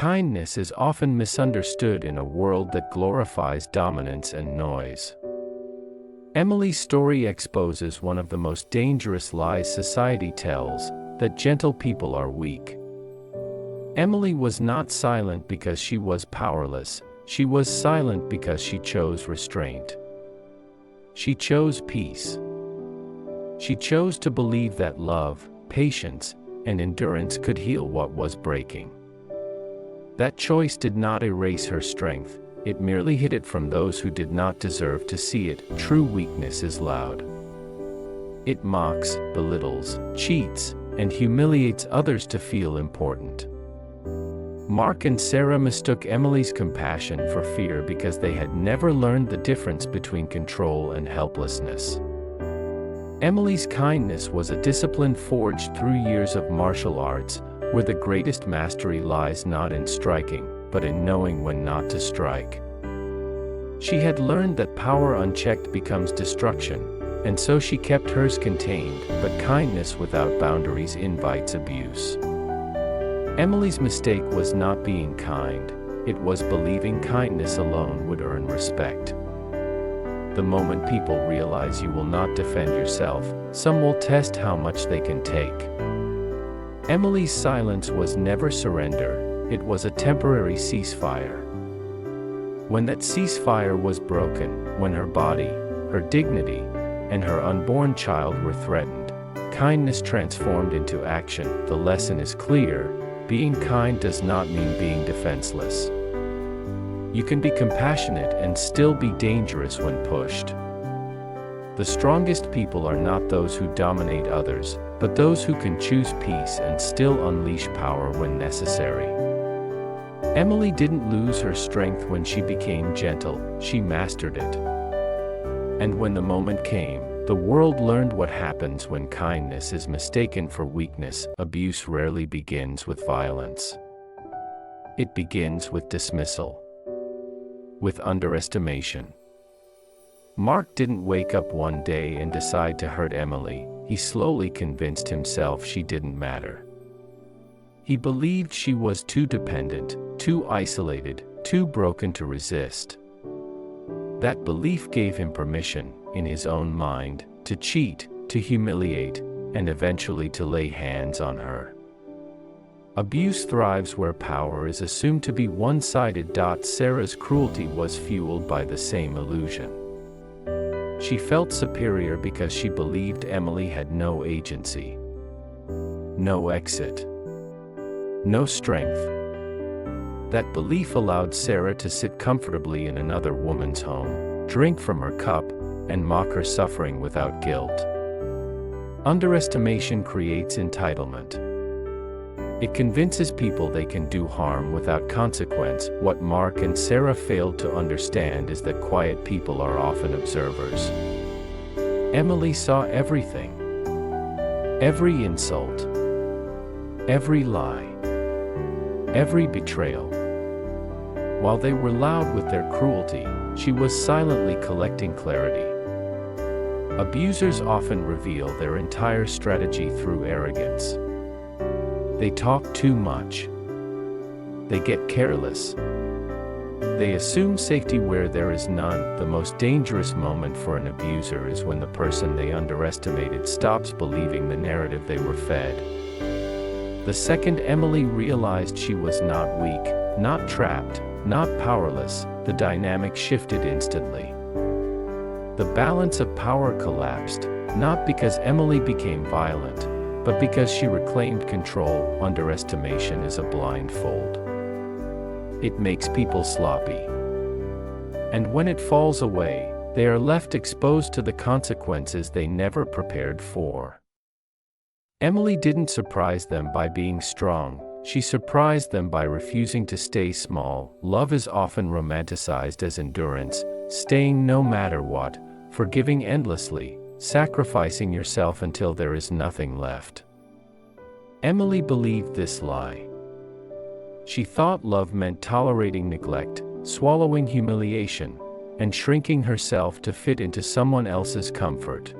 kindness is often misunderstood in a world that glorifies dominance and noise. Emily's story exposes one of the most dangerous lies society tells, that gentle people are weak. Emily was not silent because she was powerless, she was silent because she chose restraint. She chose peace. She chose to believe that love, patience, and endurance could heal what was breaking. That choice did not erase her strength, it merely hid it from those who did not deserve to see it. True weakness is loud. It mocks, belittles, cheats, and humiliates others to feel important. Mark and Sarah mistook Emily's compassion for fear because they had never learned the difference between control and helplessness. Emily's kindness was a discipline forged through years of martial arts, where the greatest mastery lies not in striking, but in knowing when not to strike. She had learned that power unchecked becomes destruction, and so she kept hers contained, but kindness without boundaries invites abuse. Emily's mistake was not being kind, it was believing kindness alone would earn respect. The moment people realize you will not defend yourself, some will test how much they can take. Emily's silence was never surrender, it was a temporary ceasefire. When that ceasefire was broken, when her body, her dignity, and her unborn child were threatened, kindness transformed into action. The lesson is clear: being kind does not mean being defenseless. You can be compassionate and still be dangerous when pushed. The strongest people are not those who dominate others, but those who can choose peace and still unleash power when necessary. Emily didn't lose her strength when she became gentle, she mastered it. And when the moment came, the world learned what happens when kindness is mistaken for weakness. Abuse rarely begins with violence. It begins with dismissal, with underestimation. Mark didn't wake up one day and decide to hurt Emily, he slowly convinced himself she didn't matter. He believed she was too dependent, too isolated, too broken to resist. That belief gave him permission, in his own mind, to cheat, to humiliate, and eventually to lay hands on her. Abuse thrives where power is assumed to be one-sided. Sarah's cruelty was fueled by the same illusion. She felt superior because she believed Emily had no agency, no exit, no strength. That belief allowed Sarah to sit comfortably in another woman's home, drink from her cup, and mock her suffering without guilt. Underestimation creates entitlement. It convinces people they can do harm without consequence. What Mark and Sarah failed to understand is that quiet people are often observers. Emily saw everything. Every insult. Every lie. Every betrayal. While they were loud with their cruelty, she was silently collecting clarity. Abusers often reveal their entire strategy through arrogance. They talk too much. They get careless. They assume safety where there is none. The most dangerous moment for an abuser is when the person they underestimated stops believing the narrative they were fed. The second Emily realized she was not weak, not trapped, not powerless, the dynamic shifted instantly. The balance of power collapsed, not because Emily became violent, but because she reclaimed control. Underestimation is a blindfold. It makes people sloppy. And when it falls away, they are left exposed to the consequences they never prepared for. Emily didn't surprise them by being strong, she surprised them by refusing to stay small. Love is often romanticized as endurance, staying no matter what, forgiving endlessly, sacrificing yourself until there is nothing left. Emily believed this lie. She thought love meant tolerating neglect, swallowing humiliation, and shrinking herself to fit into someone else's comfort.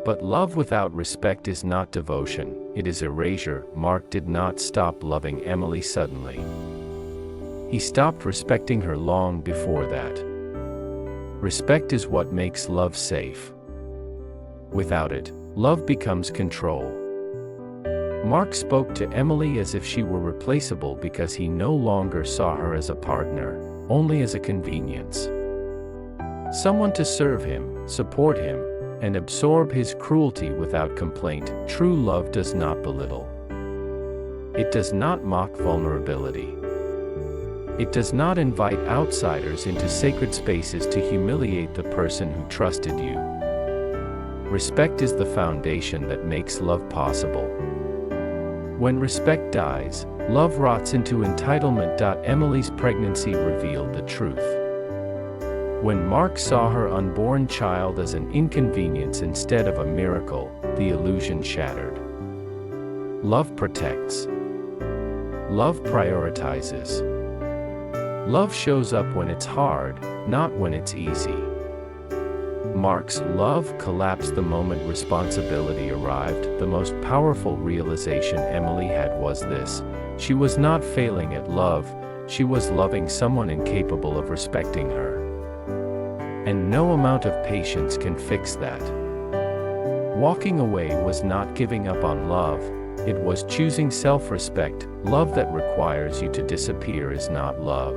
But love without respect is not devotion, it is erasure. Mark did not stop loving Emily suddenly. He stopped respecting her long before that. Respect is what makes love safe. Without it, love becomes control. Mark spoke to Emily as if she were replaceable because he no longer saw her as a partner, only as a convenience. Someone to serve him, support him, and absorb his cruelty without complaint. True love does not belittle. It does not mock vulnerability. It does not invite outsiders into sacred spaces to humiliate the person who trusted you. Respect is the foundation that makes love possible. When respect dies, love rots into entitlement. Emily's pregnancy revealed the truth. When Mark saw her unborn child as an inconvenience instead of a miracle, the illusion shattered. Love protects. Love prioritizes. Love shows up when it's hard, not when it's easy. Mark's love collapsed the moment responsibility arrived. The most powerful realization Emily had was this: she was not failing at love, she was loving someone incapable of respecting her. And no amount of patience can fix that. Walking away was not giving up on love, it was choosing self-respect. Love that requires you to disappear is not love.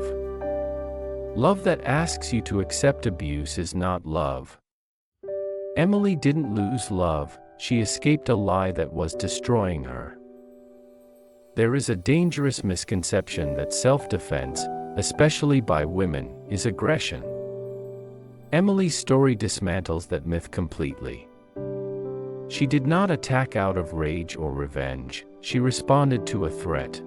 Love that asks you to accept abuse is not love. Emily didn't lose love, she escaped a lie that was destroying her. There is a dangerous misconception that self-defense, especially by women, is aggression. Emily's story dismantles that myth completely. She did not attack out of rage or revenge, she responded to a threat.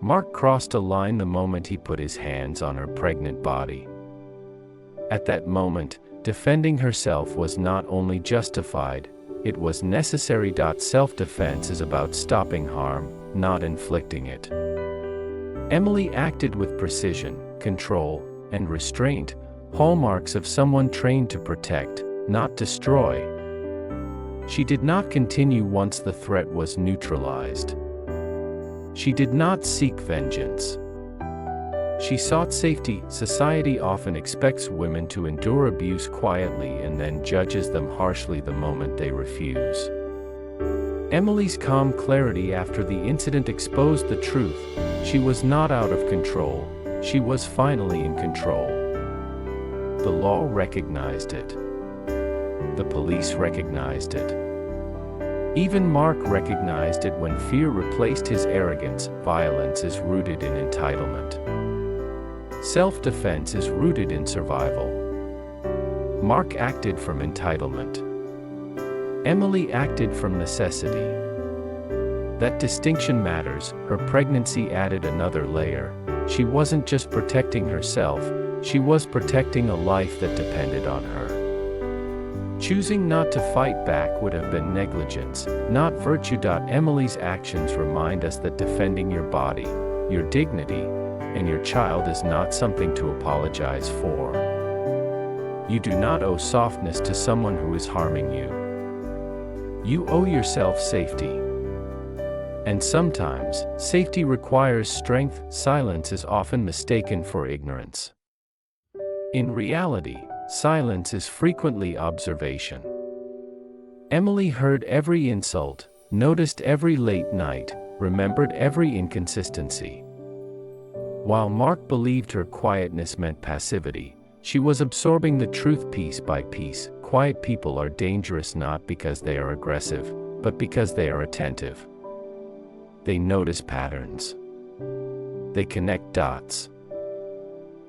Mark crossed a line the moment he put his hands on her pregnant body. At that moment, defending herself was not only justified, it was necessary. Self-defense is about stopping harm, not inflicting it. Emily acted with precision, control, and restraint, hallmarks of someone trained to protect, not destroy. She did not continue once the threat was neutralized. She did not seek vengeance. She sought safety. Society often expects women to endure abuse quietly and then judges them harshly the moment they refuse. Emily's calm clarity after the incident exposed the truth. She was not out of control, she was finally in control. The law recognized it. The police recognized it. Even Mark recognized it when fear replaced his arrogance. Violence is rooted in entitlement. Self-defense is rooted in survival. Mark acted from entitlement. Emily acted from necessity. That distinction matters. Her pregnancy added another layer. She wasn't just protecting herself, she was protecting a life that depended on her. Choosing not to fight back would have been negligence, not virtue. Emily's actions remind us that defending your body, your dignity, and your child is not something to apologize for. You do not owe softness to someone who is harming you. You owe yourself safety. And sometimes, safety requires strength. Silence is often mistaken for ignorance. In reality, silence is frequently observation. Emily heard every insult, noticed every late night, remembered every inconsistency. While Mark believed her quietness meant passivity, she was absorbing the truth piece by piece. Quiet people are dangerous not because they are aggressive, but because they are attentive. They notice patterns. They connect dots.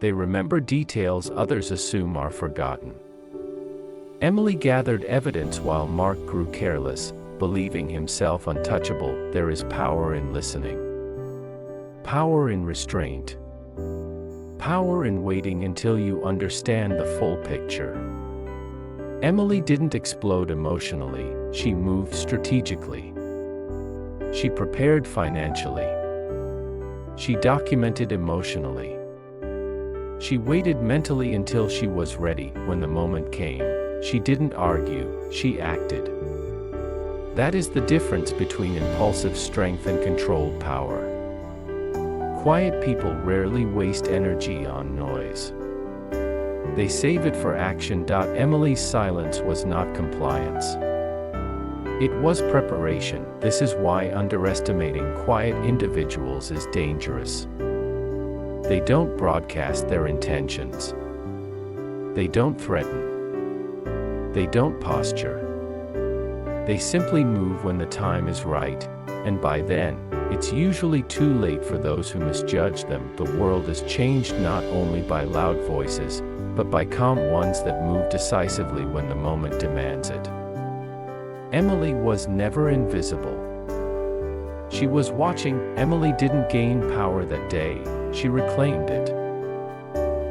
They remember details others assume are forgotten. Emily gathered evidence while Mark grew careless, believing himself untouchable. There is power in listening. Power in restraint. Power in waiting until you understand the full picture. Emily didn't explode emotionally, she moved strategically. She prepared financially. She documented emotionally. She waited mentally until she was ready. When the moment came, she didn't argue, she acted. That is the difference between impulsive strength and controlled power. Quiet people rarely waste energy on noise. They save it for action. Emily's silence was not compliance. It was preparation. This is why underestimating quiet individuals is dangerous. They don't broadcast their intentions. They don't threaten. They don't posture. They simply move when the time is right, and by then, it's usually too late for those who misjudge them. The world is changed not only by loud voices, but by calm ones that move decisively when the moment demands it. Emily was never invisible. She was watching. Emily didn't gain power that day, she reclaimed it.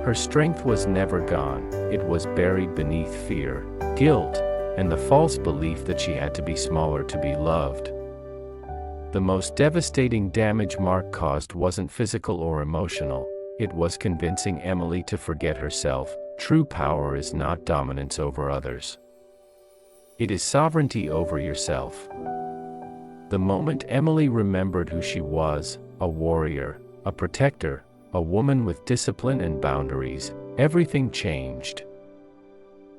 Her strength was never gone, it was buried beneath fear, guilt, and the false belief that she had to be smaller to be loved. The most devastating damage Mark caused wasn't physical or emotional, it was convincing Emily to forget herself. True power is not dominance over others. It is sovereignty over yourself. The moment Emily remembered who she was, a warrior, a protector, a woman with discipline and boundaries, everything changed.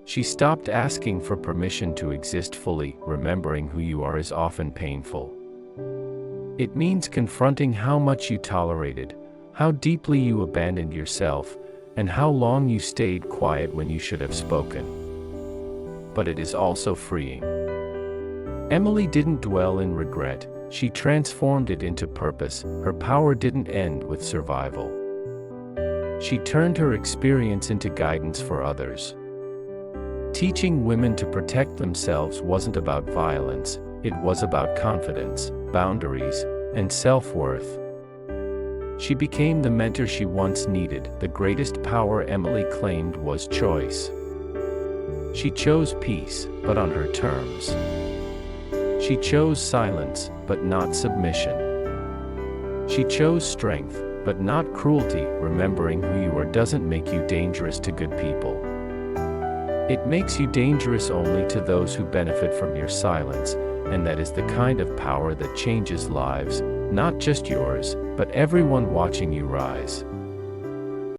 She stopped asking for permission to exist fully. Remembering who you are is often painful. It means confronting how much you tolerated, how deeply you abandoned yourself, and how long you stayed quiet when you should have spoken. But it is also freeing. Emily didn't dwell in regret, she transformed it into purpose. Her power didn't end with survival. She turned her experience into guidance for others. Teaching women to protect themselves wasn't about violence, it was about confidence, boundaries, and self-worth. She became the mentor she once needed. The greatest power Emily claimed was choice. She chose peace, but on her terms. She chose silence, but not submission. She chose strength, but not cruelty. Remembering who you are doesn't make you dangerous to good people. It makes you dangerous only to those who benefit from your silence, and that is the kind of power that changes lives, not just yours, but everyone watching you rise.